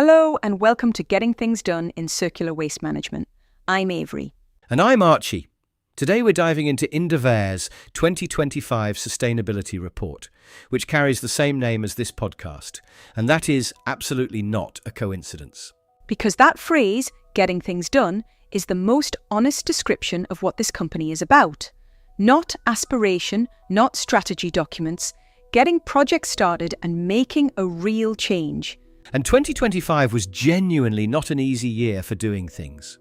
Hello and welcome to Getting Things Done in Circular Waste Management. I'm Avery. And I'm Archie. Today we're diving into Indaver's 2025 Sustainability Report, which carries the same name as this podcast. And that is absolutely not a coincidence. Because that phrase, getting things done, is the most honest description of what this company is about. Not aspiration, not strategy documents, getting projects started and making a real change. And 2025 was genuinely not an easy year for doing things.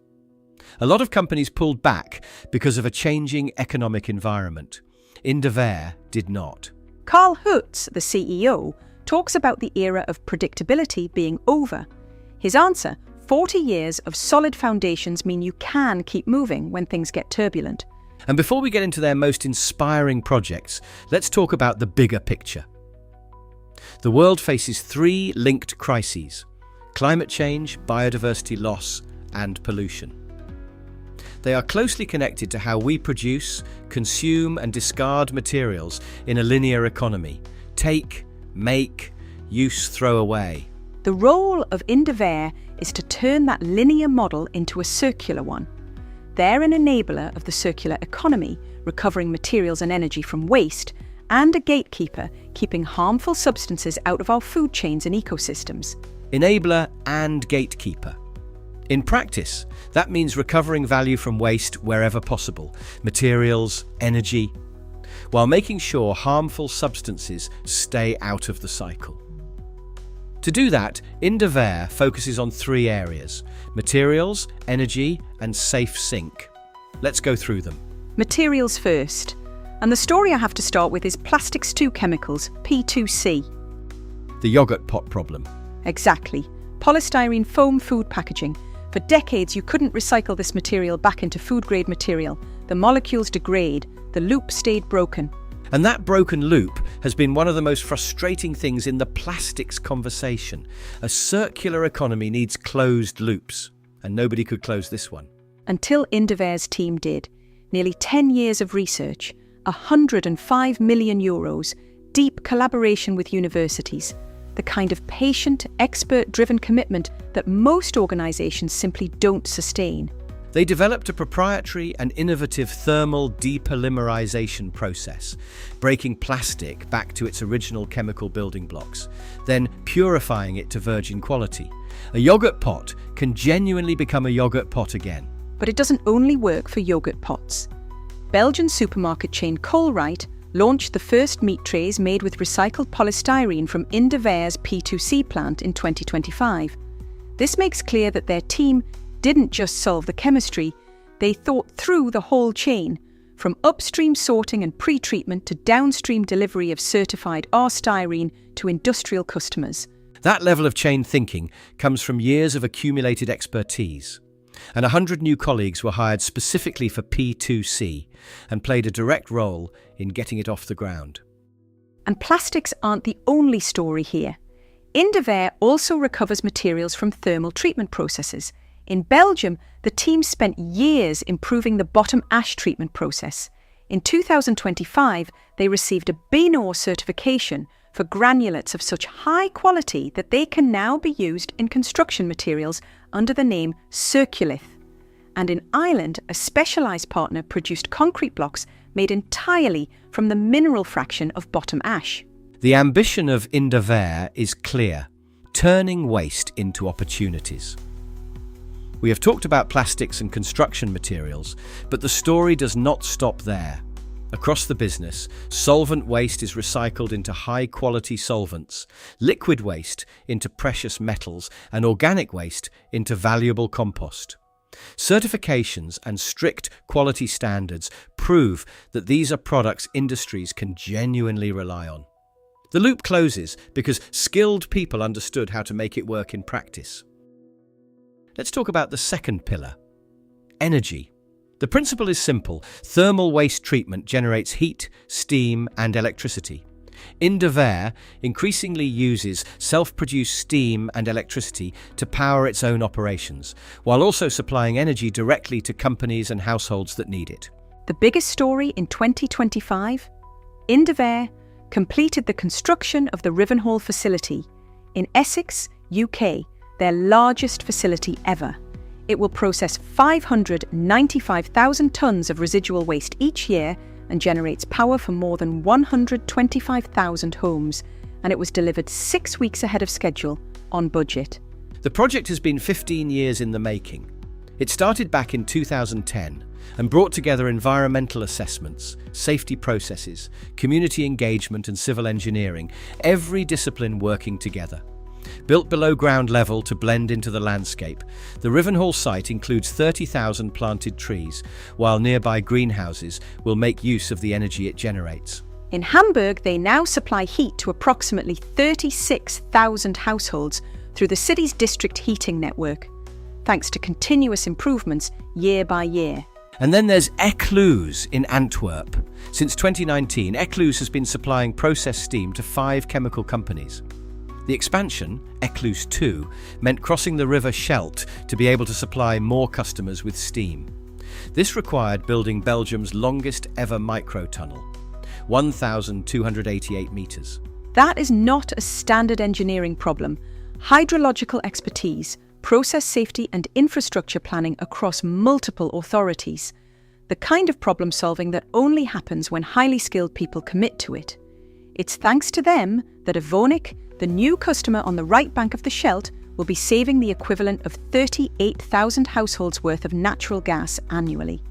A lot of companies pulled back because of a changing economic environment. Indaver did not. Carl Hutz, the CEO, talks about the era of predictability being over. His answer, 40 years of solid foundations mean you can keep moving when things get turbulent. And before we get into their most inspiring projects, let's talk about the bigger picture. The world faces three linked crises: climate change, biodiversity loss, and pollution. They are closely connected to how we produce, consume, and discard materials in a linear economy. Take, make, use, throw away. The role of Indaver is to turn that linear model into a circular one. They're an enabler of the circular economy, recovering materials and energy from waste, and a gatekeeper, keeping harmful substances out of our food chains and ecosystems. Enabler and gatekeeper. In practice, that means recovering value from waste wherever possible, materials, energy, while making sure harmful substances stay out of the cycle. To do that, Indaver focuses on three areas: materials, energy, and safe sink. Let's go through them. Materials first. And the story I have to start with is plastics 2 chemicals, P2C. The yogurt pot problem. Exactly. Polystyrene foam food packaging. For decades, you couldn't recycle this material back into food-grade material. The molecules degrade. The loop stayed broken. And that broken loop has been one of the most frustrating things in the plastics conversation. A circular economy needs closed loops, and nobody could close this one. Until Indaver's team did. Nearly 10 years of research, 105 million euros, deep collaboration with universities, the kind of patient, expert-driven commitment that most organisations simply don't sustain. They developed a proprietary and innovative thermal depolymerization process, breaking plastic back to its original chemical building blocks, then purifying it to virgin quality. A yogurt pot can genuinely become a yogurt pot again. But it doesn't only work for yogurt pots. Belgian supermarket chain Colruyt launched the first meat trays made with recycled polystyrene from Indaver's P2C plant in 2025. This makes clear that their team didn't just solve the chemistry, they thought through the whole chain, from upstream sorting and pre-treatment to downstream delivery of certified R-styrene to industrial customers. That level of chain thinking comes from years of accumulated expertise. And 100 new colleagues were hired specifically for P2C and played a direct role in getting it off the ground. And plastics aren't the only story here. Indaver also recovers materials from thermal treatment processes. In Belgium, the team spent years improving the bottom ash treatment process. In 2025, they received a BNOR certification for granulates of such high quality that they can now be used in construction materials under the name Circulith. And in Ireland, a specialised partner produced concrete blocks made entirely from the mineral fraction of bottom ash. The ambition of Indaver is clear: turning waste into opportunities. We have talked about plastics and construction materials, but the story does not stop there. Across the business, solvent waste is recycled into high-quality solvents, liquid waste into precious metals, and organic waste into valuable compost. Certifications and strict quality standards prove that these are products industries can genuinely rely on. The loop closes because skilled people understood how to make it work in practice. Let's talk about the second pillar: energy. The principle is simple. Thermal waste treatment generates heat, steam, and electricity. Indaver increasingly uses self-produced steam and electricity to power its own operations, while also supplying energy directly to companies and households that need it. The biggest story in 2025? Indaver completed the construction of the Rivenhall facility in Essex, UK, their largest facility ever. It will process 595,000 tons of residual waste each year and generates power for more than 125,000 homes, and it was delivered 6 weeks ahead of schedule, on budget. The project has been 15 years in the making. It started back in 2010 and brought together environmental assessments, safety processes, community engagement and civil engineering, every discipline working together. Built below ground level to blend into the landscape, the Rivenhall site includes 30,000 planted trees, while nearby greenhouses will make use of the energy it generates. In Hamburg, they now supply heat to approximately 36,000 households through the city's district heating network, thanks to continuous improvements year by year. And then there's Ekluz in Antwerp. Since 2019, Ekluz has been supplying processed steam to 5 chemical companies. The expansion, Ekluz 2, meant crossing the river Scheldt to be able to supply more customers with steam. This required building Belgium's longest ever microtunnel, 1,288 metres. That is not a standard engineering problem. Hydrological expertise, process safety and infrastructure planning across multiple authorities. The kind of problem solving that only happens when highly skilled people commit to it. It's thanks to them that Evonik, the new customer on the right bank of the Scheldt, will be saving the equivalent of 38,000 households worth of natural gas annually.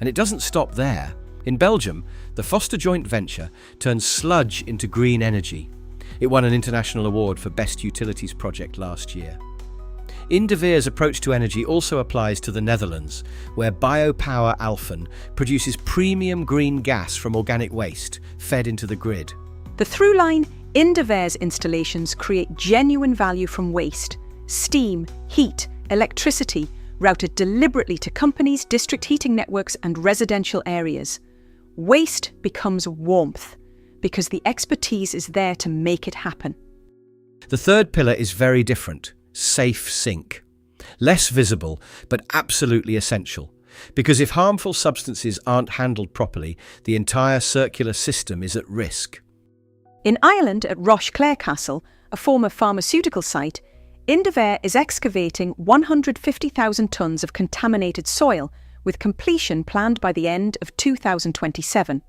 And it doesn't stop there. In Belgium, the Foster joint venture turns sludge into green energy. It won an international award for Best Utilities Project last year. Indaver's approach to energy also applies to the Netherlands, where Biopower Alphen produces premium green gas from organic waste fed into the grid. The through line, Indaver's installations create genuine value from waste, steam, heat, electricity, routed deliberately to companies, district heating networks and residential areas. Waste becomes warmth, because the expertise is there to make it happen. The third pillar is very different. Safe sink. Less visible, but absolutely essential. Because if harmful substances aren't handled properly, the entire circular system is at risk. In Ireland, at Roche Clare Castle, a former pharmaceutical site, Indaver is excavating 150,000 tonnes of contaminated soil, with completion planned by the end of 2027.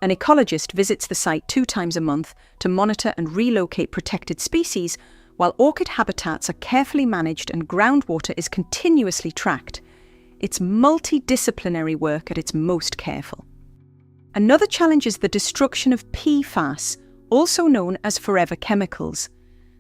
An ecologist visits the site 2 times a month to monitor and relocate protected species, while orchid habitats are carefully managed and groundwater is continuously tracked. It's multidisciplinary work at its most careful. Another challenge is the destruction of PFAS, also known as forever chemicals.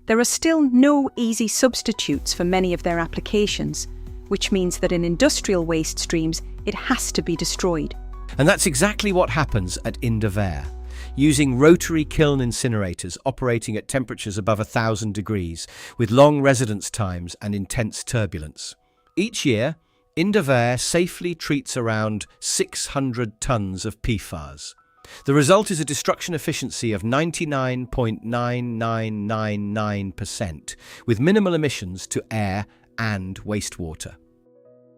There are still no easy substitutes for many of their applications, which means that in industrial waste streams, it has to be destroyed. And that's exactly what happens at Indaver. Using rotary kiln incinerators operating at temperatures above 1,000 degrees, with long residence times and intense turbulence. Each year, Indaver safely treats around 600 tonnes of PFAS. The result is a destruction efficiency of 99.9999%, with minimal emissions to air and wastewater.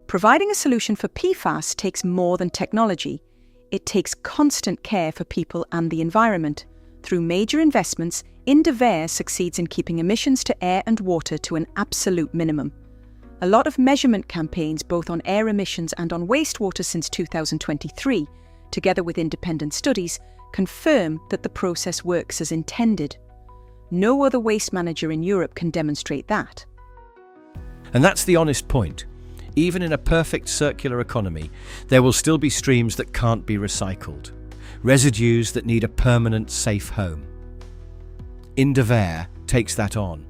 Providing a solution for PFAS takes more than technology. It takes constant care for people and the environment. Through major investments, Indaver succeeds in keeping emissions to air and water to an absolute minimum. A lot of measurement campaigns, both on air emissions and on wastewater since 2023, together with independent studies, confirm that the process works as intended. No other waste manager in Europe can demonstrate that. And that's the honest point. Even in a perfect circular economy, there will still be streams that can't be recycled, residues that need a permanent safe home. Indaver takes that on.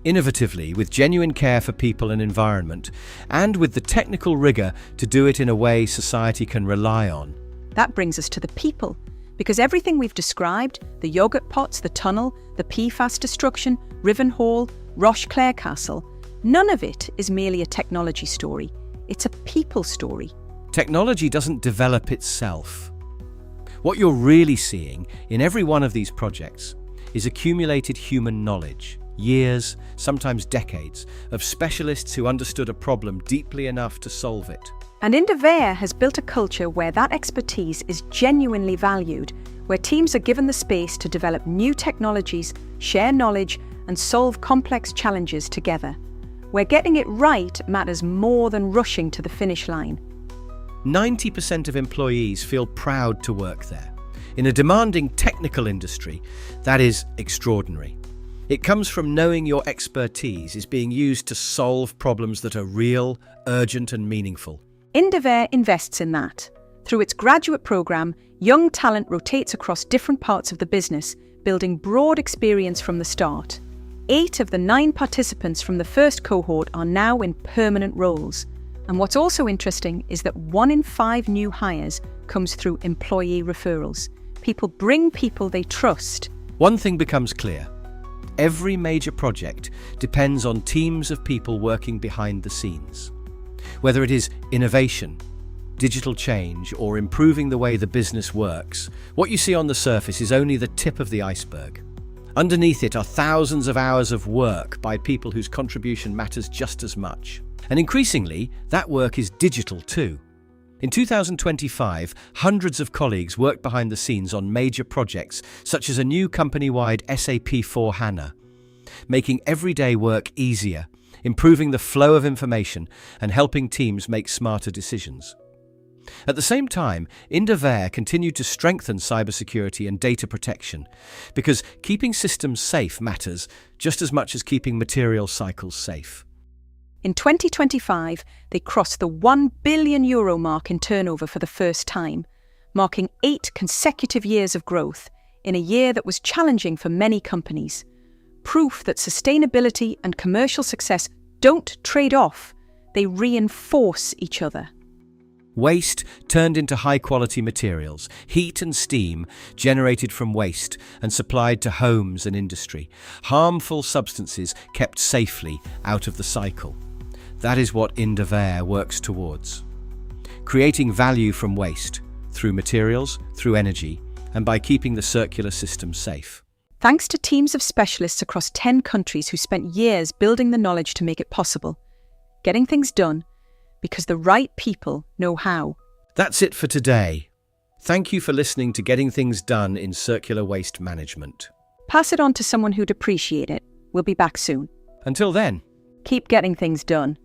Innovatively, with genuine care for people and environment, and with the technical rigour to do it in a way society can rely on. That brings us to the people, because everything we've described, the yoghurt pots, the tunnel, the PFAS destruction, Rivenhall, Roche Clare Castle, none of it is merely a technology story. It's a people story. Technology doesn't develop itself. What you're really seeing in every one of these projects is accumulated human knowledge, years, sometimes decades, of specialists who understood a problem deeply enough to solve it. And Indaver has built a culture where that expertise is genuinely valued, where teams are given the space to develop new technologies, share knowledge, and solve complex challenges together, where getting it right matters more than rushing to the finish line. 90% of employees feel proud to work there. In a demanding technical industry, that is extraordinary. It comes from knowing your expertise is being used to solve problems that are real, urgent and meaningful. Indaver invests in that. Through its graduate program, young talent rotates across different parts of the business, building broad experience from the start. 8 of the 9 participants from the first cohort are now in permanent roles. And what's also interesting is that 1 in 5 new hires comes through employee referrals. People bring people they trust. One thing becomes clear. Every major project depends on teams of people working behind the scenes. Whether it is innovation, digital change, or improving the way the business works, what you see on the surface is only the tip of the iceberg. Underneath it are thousands of hours of work by people whose contribution matters just as much. And increasingly, that work is digital too. In 2025, hundreds of colleagues worked behind the scenes on major projects, such as a new company-wide SAP S/4HANA, making everyday work easier, improving the flow of information, and helping teams make smarter decisions. At the same time, Indaver continued to strengthen cybersecurity and data protection, because keeping systems safe matters just as much as keeping material cycles safe. In 2025, they crossed the €1 billion mark in turnover for the first time, marking 8 consecutive years of growth in a year that was challenging for many companies. Proof that sustainability and commercial success don't trade off, they reinforce each other. Waste turned into high-quality materials, heat and steam generated from waste and supplied to homes and industry, harmful substances kept safely out of the cycle. That is what Indaver works towards. Creating value from waste, through materials, through energy, and by keeping the circular system safe. Thanks to teams of specialists across 10 countries who spent years building the knowledge to make it possible. Getting things done, because the right people know how. That's it for today. Thank you for listening to Getting Things Done in Circular Waste Management. Pass it on to someone who'd appreciate it. We'll be back soon. Until then. Keep getting things done.